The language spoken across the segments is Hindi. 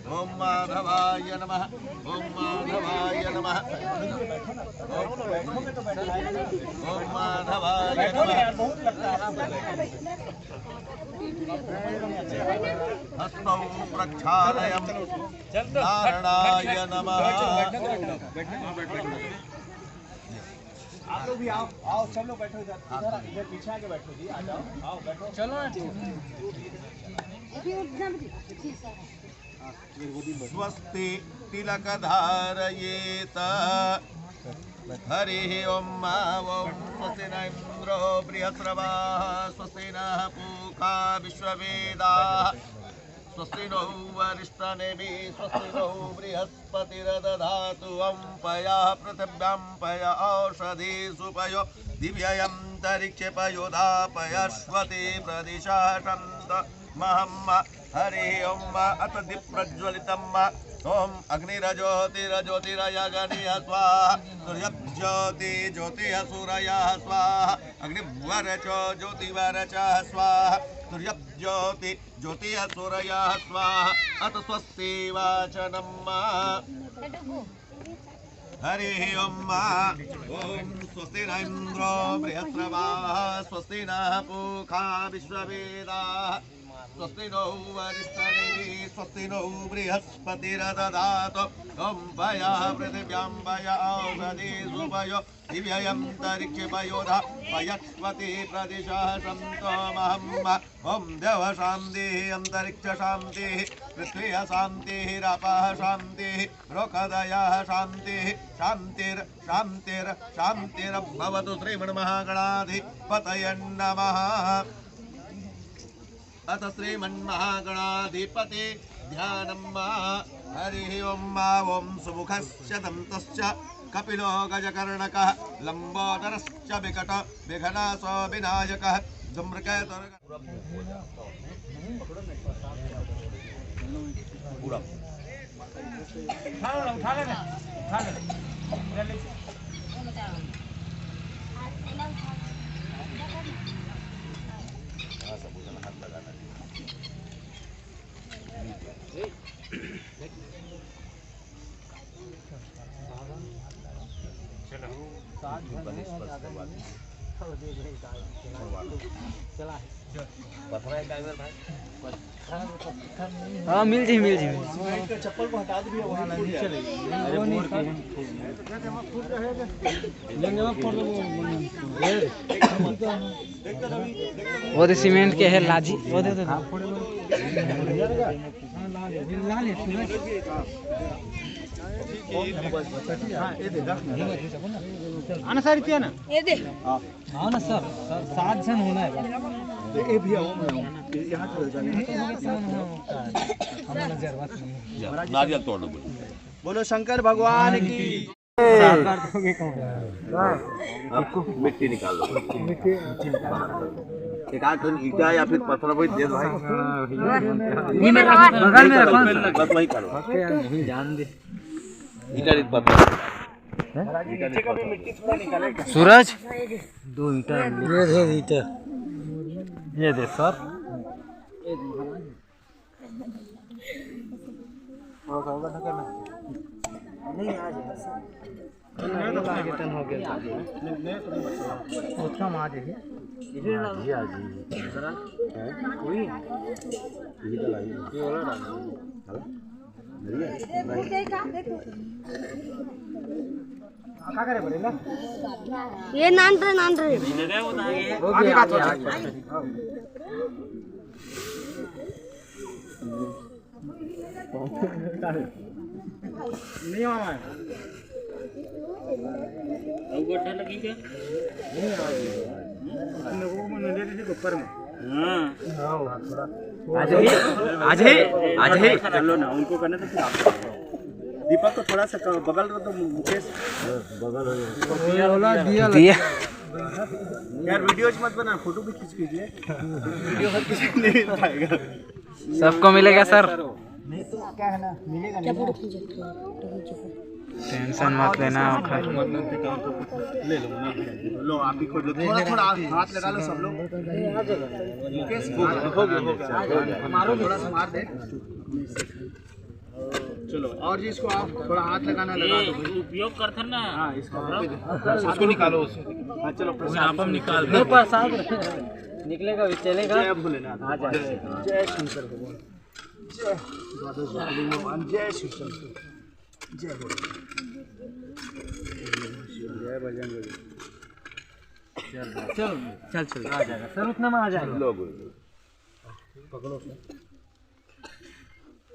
ओम माधवाय नमः। ओम माधवाय नमः। ओम माधवाय नमः। हस्तौ प्रक्षालयम् नारायणाय नमः। आप लोग भी आओ, आओ सब लोग बैठो इधर, इधर पीछे आके बैठो जी, आ जाओ, आओ बैठो, चलो ना। स्वस्ति तिलकधारयेत हरिः ओम स्वस्ति न इंद्रो बृहस्रवाः स्वस्ति नः पूषा विश्ववेदाः स्वस्ति नो वरिष्ठनेमिः स्वस्ति नो बृहस्पतिर्दधातु पयः पृथिव्यां पय औषधीषु पयो दिव्ययन्तरिक्षे पयोदापयश्वते प्रदिशाशन्त महम्म हरिः ओम अथ दीप्रज्वलितम् ओम अग्निरज्योतिरज्योतिरयगणिः स्वाहा सूर्यज्योति ज्योतिः सूरयः स्वाहा अग्निवर्च ज्योतिवर्च स्वाहा सूर्यज्योति ज्योतिः सूरयः स्वाहा अथ स्वस्ति वाचनम् हरिः ओम स्वस्ति न इंद्रो बृहस्रवाः स्वस्ति नः पूषा विश्ववेदाः स्वस्ति नो वरिष्ठनेमिः स्वस्ति नो बृहस्पतिर्दधातु पयः पृथिव्यां पय औषधीषु पयो दिव्ययन्तरिक्षे पयोदापयश्वते प्रदिशाशन्तो महम्म ओम देव शान्तिः अन्तरिक्ष शान्तिः पृथ्वी शान्तिरपः शान्तिः रोकदयः शान्तिः शान्तिर्भवतु श्रीमन्महागणाधिपतये नमः। अथ श्रीमन्महागणाधिपते ध्यानम् हरिः ओम सुमुखश्च दन्तश्च कपिलो गजकर्णकः लम्बोदरश्च विकट विघ्नासो विनायकः धूम्रकेतुः हाँ मिल जी चप्पल को हटा दीजिए, वहाँ नहीं चलेगी। वो तो सीमेंट के है लाजी वो दे दो आना सर इतना ना ये दे हाँ ना सर 7 जन होना है ये भी आओ यहाँ चले जाने नारियल तोड़ दो। बोलो शंकर भगवान की। मिट्टी निकाल दो, एक आध ईटा या फिर पत्थर वही दे दो भाई। बगल में रखो बस वही करो, ध्यान दे ईटा पत्थर सूरज 2 ईटा ये दे सर नहीं आ जाएगा हो गया उतना आ जाएगा कोई ये नान रहे आगे बात हो नहीं आना है अंगूठा लगी क्या वो मैंने ले ली ऊपर में। हां आज है चलो ना उनको करने तो फिर आप दीपक को थोड़ा सा बगल में तो मुकेश बगल हो दिया यार वीडियो मत बना, फोटो भी खींच कीजिए। वीडियो हर किसी को नहीं पाएगा, सबको मिलेगा सर। नहीं तो क्या है ना मिलेगा नहीं। टेंशन मत लेना ले लो लो आप ही खोज लो, थोड़ा थोड़ा हाथ लगा लो सब लोग। मुकेश हो गया मारो थोड़ा सा मार दे। चलो और जी इसको आप थोड़ा हाथ लगाना लगा दो भाई। उपयोग करते ना। हाँ इसको उसको निकालो उससे। हाँ चलो आप हम निकाल नहीं प्रसाद निकलेगा भी चलेगा। जय भोलेनाथ। जय शंकर भगवान। जय द्वादश ज्योतिर्लिंग भगवान। जय शिव शंकर। जय भोलेनाथ। जय बजरंग। चल आ जाएगा सर, उतना में आ जाएगा। पकड़ो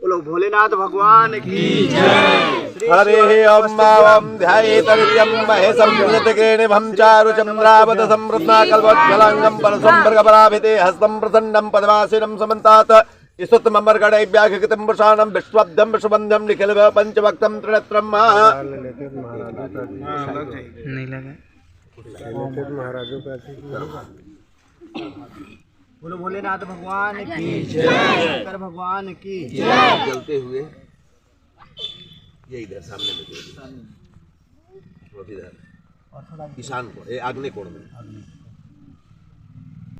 बोलो भोलेनाथ भगवान की जय। हरे ओम मावं ध्यायेत नित्यं महेशं कृतकेणिभं चारुचन्द्रावत संवृत्ना कल्पज्ज्वलाङ्गं परसंवर्गपराभिते हस्तं प्रसन्नं पद्मासीनं समन्तात् स्तुतमर्गणैव्याघकृतं वृषाणं विश्वब्दं विश्वबन्धं निखिल पंचभक्तं त्रिनेत्रं नहीं लगा। बोलो भोलेनाथ भगवान की जय। शंकर भगवान की जय। जलते हुए ये इधर सामने में इधर ईशान कोण, आग्नेय कोण में